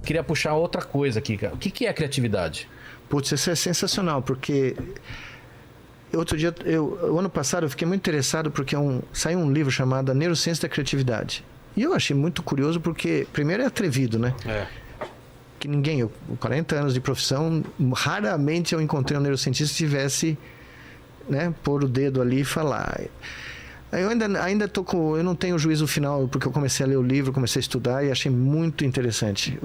queria puxar outra coisa aqui, cara. O que é criatividade? Putz, isso é sensacional, porque outro dia, o ano passado, eu fiquei muito interessado porque saiu um livro chamado A Neurociência da Criatividade. E eu achei muito curioso porque, primeiro, é atrevido, né? Que ninguém, eu, com 40 anos de profissão, raramente eu encontrei um neurocientista que tivesse, né, pôr o dedo ali e falar. Eu ainda tô com... Eu não tenho juízo final, porque eu comecei a ler o livro, comecei a estudar e achei muito interessante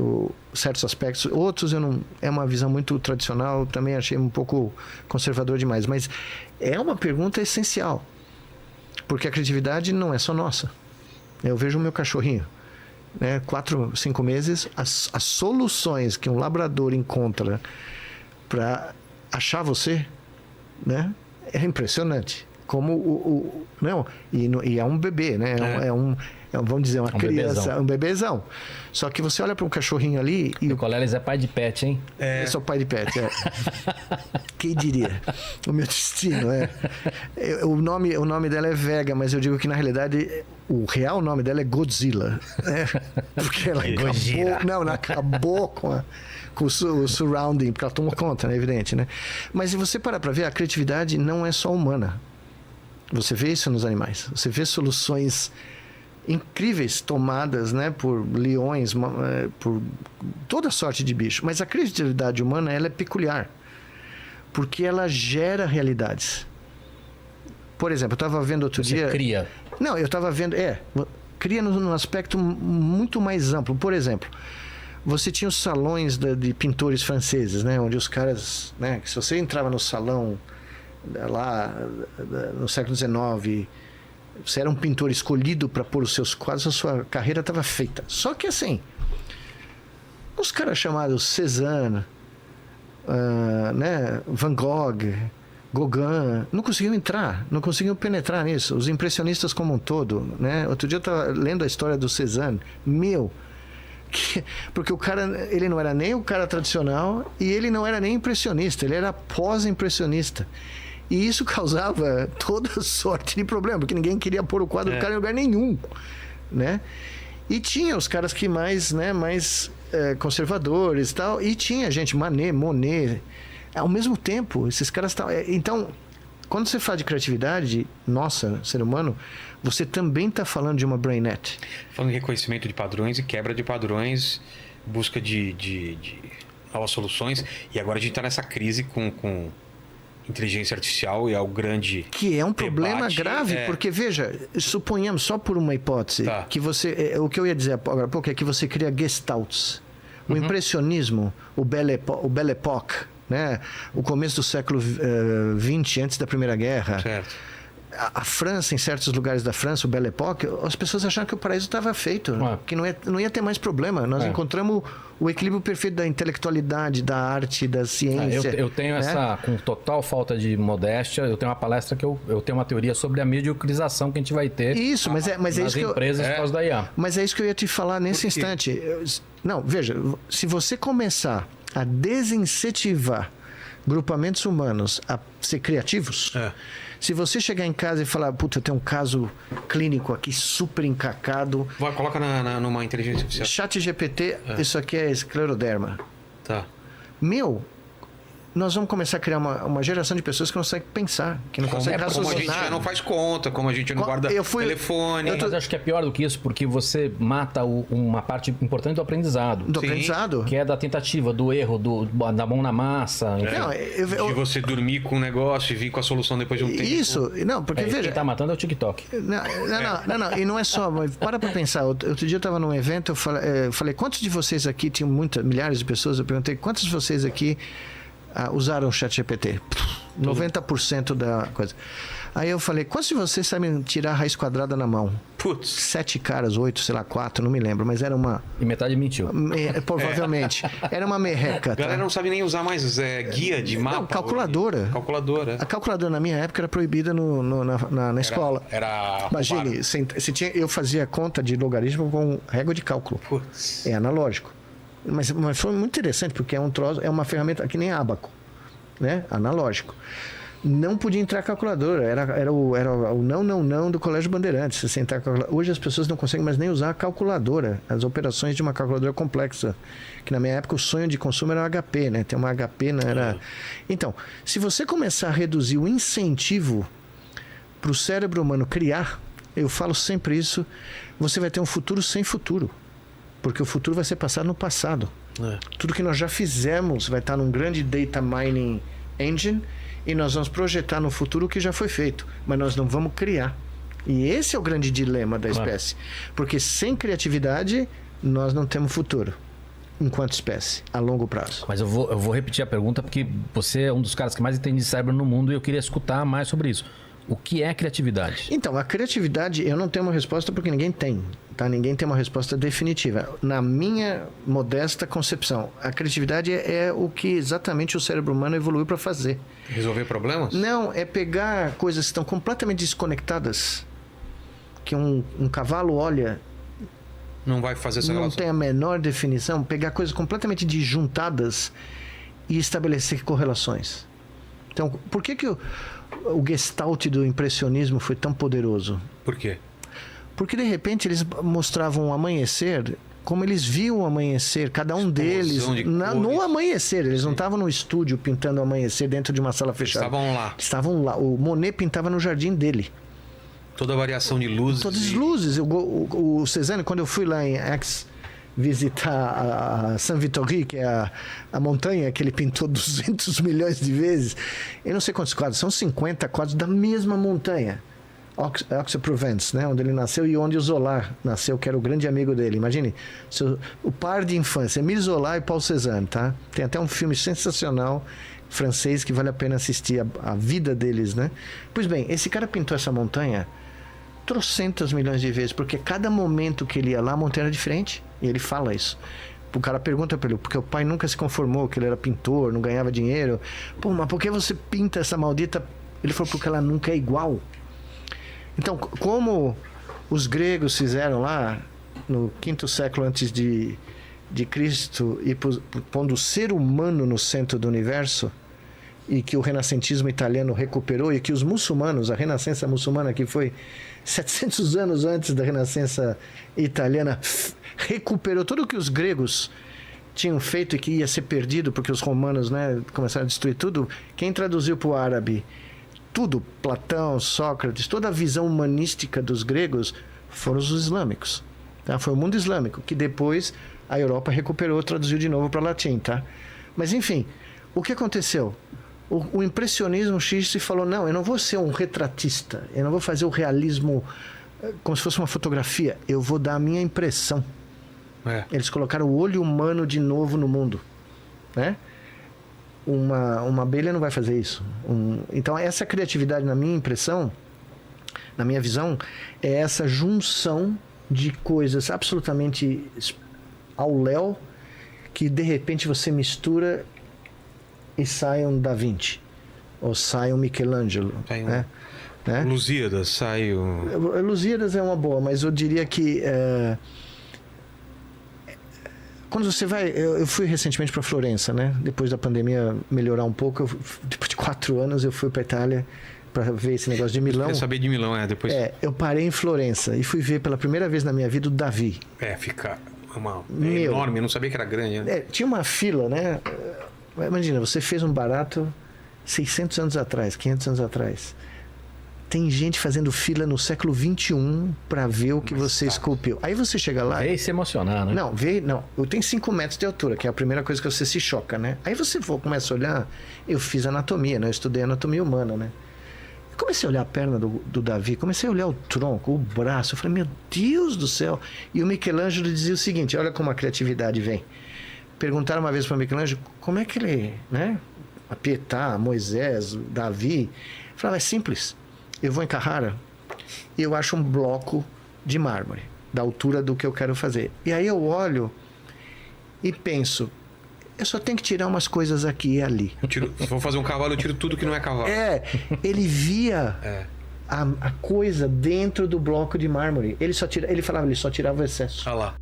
certos aspectos. Outros eu não... É uma visão muito tradicional, também achei um pouco conservador demais. Mas é uma pergunta essencial. Porque a criatividade não é só nossa. Eu vejo o meu cachorrinho, né, 4, 5 meses, as soluções que um labrador encontra para achar você, né, é impressionante. Como não, e é um bebê, né? Vamos dizer, uma criança, um bebezão. Só que você olha para um cachorrinho ali e o Coleles é pai de pet, hein? Eu sou pai de pet, Quem diria? O meu destino, o nome dela é Vega, mas eu digo que na realidade o real nome dela é Godzilla, porque ela acabou com o surrounding, porque ela tomou conta, é evidente, né? Mas se você parar para ver, a criatividade não é só humana. Você vê isso nos animais. Você vê soluções incríveis tomadas, né, por leões, por toda sorte de bicho. Mas a criatividade humana, ela é peculiar, porque ela gera realidades. Por exemplo, eu estava vendo outro dia... Você cria. Não, eu estava vendo... Cria num aspecto muito mais amplo. Por exemplo, você tinha os salões de pintores franceses, né, onde os caras... Né, se você entrava no salão lá no século XIX, você era um pintor escolhido para pôr os seus quadros, a sua carreira estava feita. Só que assim, os caras chamados Cézanne, né, Van Gogh, Gauguin, não conseguiam entrar, não conseguiam penetrar nisso. Os impressionistas como um todo, né? Outro dia eu estava lendo a história do Cézanne, porque o cara, ele não era nem o cara tradicional e ele não era nem impressionista, ele era pós-impressionista. E isso causava toda sorte de problema, porque ninguém queria pôr o quadro do cara em lugar nenhum, né? E tinha os caras que mais conservadores e tal, e tinha gente, Manet, Monet, ao mesmo tempo, esses caras estavam... Então, quando você fala de criatividade, nossa, ser humano, você também está falando de uma brainnet. Falando em reconhecimento de padrões e quebra de padrões, busca de novas soluções, e agora a gente está nessa crise com inteligência artificial e é o grande que é um debate. Problema grave, porque veja, suponhamos só por uma hipótese, que você, o que eu ia dizer agora há pouco é que você cria gestalts. O impressionismo, o Belle Époque, né? O começo do século XX, antes da Primeira Guerra. Certo. A França, em certos lugares da França, o Belle Époque, as pessoas acharam que o paraíso estava feito, que não ia ter mais problema. Nós encontramos o equilíbrio perfeito da intelectualidade, da arte, da ciência. Eu tenho essa, com total falta de modéstia, eu tenho uma palestra que eu tenho uma teoria sobre a mediocrização que a gente vai ter mas é isso que empresas por causa da IA. Mas é isso que eu ia te falar nesse instante. Não, veja, se você começar a desincentivar grupamentos humanos a ser criativos... Se você chegar em casa e falar, puta, eu tenho um caso clínico aqui super encacado... Coloca numa inteligência artificial. ChatGPT, isso aqui é escleroderma. Tá. Nós vamos começar a criar uma geração de pessoas que não conseguem pensar, que não conseguem raciocinar. Como a gente já não faz conta, como a gente não guarda telefone. Mas acho que é pior do que isso, porque você mata uma parte importante do aprendizado. Aprendizado. Que é da tentativa, do erro, da mão na massa. De você dormir com um negócio e vir com a solução depois de um tempo. Isso, não, porque veja... Quem tá matando é o TikTok. Não, e não é só, mas para pensar. Outro dia eu estava num evento, eu falei, quantos de vocês aqui, tinham milhares de pessoas, eu perguntei, quantos de vocês aqui usaram o ChatGPT? 90% da coisa. Aí eu falei, quantos de vocês sabem tirar a raiz quadrada na mão? 7 caras, 8, sei lá, 4, não me lembro, mas era uma... E metade mentiu. Provavelmente. Era uma merreca. A galera não sabe nem usar mais guia de mapa. Não, calculadora. A calculadora na minha época era proibida na escola. Imagine, eu fazia conta de logaritmo com régua de cálculo. É analógico. Mas foi muito interessante, porque é uma ferramenta que nem ábaco, né? Analógico. não podia entrar calculadora. Era o não do Colégio Bandeirantes. Você entrar hoje as pessoas não conseguem mais nem usar a calculadora. As operações de uma calculadora complexa. Que na minha época o sonho de consumo era o HP, né? Ter uma HP não era... Então, se você começar a reduzir o incentivo para o cérebro humano criar, eu falo sempre isso, você vai ter um futuro sem futuro. Porque o futuro vai ser passado no passado. Tudo que nós já fizemos vai estar num grande data mining engine e nós vamos projetar no futuro o que já foi feito, mas nós não vamos criar. E esse é o grande dilema da espécie. Porque sem criatividade, nós não temos futuro enquanto espécie, a longo prazo. Mas eu vou repetir a pergunta porque você é um dos caras que mais entende de cérebro no mundo e eu queria escutar mais sobre isso. O que é criatividade? Então, a criatividade, eu não tenho uma resposta porque ninguém tem, tá? Ninguém tem uma resposta definitiva. Na minha modesta concepção, a criatividade é o que exatamente o cérebro humano evoluiu para fazer. Resolver problemas? Não, é pegar coisas que estão completamente desconectadas, que um cavalo olha, não vai fazer essa não relação. tem a menor definição, pegar coisas completamente disjuntadas e estabelecer correlações. Então, por que o gestalt do impressionismo foi tão poderoso? Por quê? Porque de repente eles mostravam o amanhecer, como eles viam o amanhecer, cada um deles no amanhecer. Eles não estavam no estúdio pintando o amanhecer dentro de uma sala fechada. Estavam lá. O Monet pintava no jardim dele. Toda a variação de luzes. Todas as luzes. O Cézanne, quando eu fui lá em Aix visitar a Saint-Vittory, que é a montanha que ele pintou 200 milhões de vezes, eu não sei quantos quadros, são 50 quadros da mesma montanha, Aix-en-Provence, né, onde ele nasceu e onde o Zola nasceu, que era o grande amigo dele. Imagine, o par de infância, Émile Zola e Paul Cézanne, tá? Tem até um filme sensacional francês que vale a pena assistir a vida deles, né? Pois bem, esse cara pintou essa montanha trocentas milhões de vezes, porque cada momento que ele ia lá, a montanha era diferente. E ele fala isso. O cara pergunta pra ele, porque o pai nunca se conformou que ele era pintor, não ganhava dinheiro. Pô, mas por que você pinta essa maldita... Ele falou, porque ela nunca é igual. Então, como os gregos fizeram lá, no 5º século antes de Cristo, e pondo o ser humano no centro do universo, e que o renascentismo italiano recuperou, e que os muçulmanos, a renascença muçulmana, que foi 700 anos antes da renascença italiana, recuperou tudo o que os gregos tinham feito e que ia ser perdido porque os romanos, né, começaram a destruir tudo. Quem traduziu para o árabe tudo, Platão, Sócrates, toda a visão humanística dos gregos, foram os islâmicos, tá? Foi o mundo islâmico que depois a Europa recuperou, traduziu de novo para latim, tá? Mas enfim, o que aconteceu? O impressionismo X se falou, não, eu não vou ser um retratista, eu não vou fazer o realismo como se fosse uma fotografia, eu vou dar a minha impressão. Eles colocaram o olho humano de novo no mundo, né? Uma abelha não vai fazer isso. Então essa criatividade, na minha impressão, na minha visão, é essa junção de coisas absolutamente ao léu, que de repente você mistura e sai um Da Vinci, ou sai um Michelangelo, né? Lusíadas, sai o... Lusíadas é uma boa, mas eu diria que quando você vai... Eu fui recentemente para Florença, né? Depois da pandemia melhorar um pouco, depois de 4 anos eu fui para Itália para ver esse negócio de Milão. Eu saber de Milão, depois... eu parei em Florença e fui ver pela primeira vez na minha vida o Davi. Fica enorme, eu não sabia que era grande, né? Tinha uma fila, né? Imagina, você fez um barato 600 anos atrás, 500 anos atrás. Tem gente fazendo fila no século XXI para ver o que você esculpiu. Aí você chega lá... Vê e se emocionar, né? Não. Eu tenho 5 metros de altura, que é a primeira coisa que você se choca, né? Aí você começa a olhar... Eu fiz anatomia, né? Eu estudei anatomia humana, né? Eu comecei a olhar a perna do Davi, comecei a olhar o tronco, o braço. Eu falei, meu Deus do céu! E o Michelangelo dizia o seguinte, olha como a criatividade vem. Perguntaram uma vez para o Michelangelo como é que ele, né? A Pietà, Moisés, Davi. Eu falava, é simples. Eu vou em Carrara e eu acho um bloco de mármore, da altura do que eu quero fazer. E aí eu olho e penso, eu só tenho que tirar umas coisas aqui e ali. Se for fazer um cavalo, eu tiro tudo que não é cavalo. Ele via a coisa dentro do bloco de mármore. Ele falava, ele só tirava o excesso. Olha lá.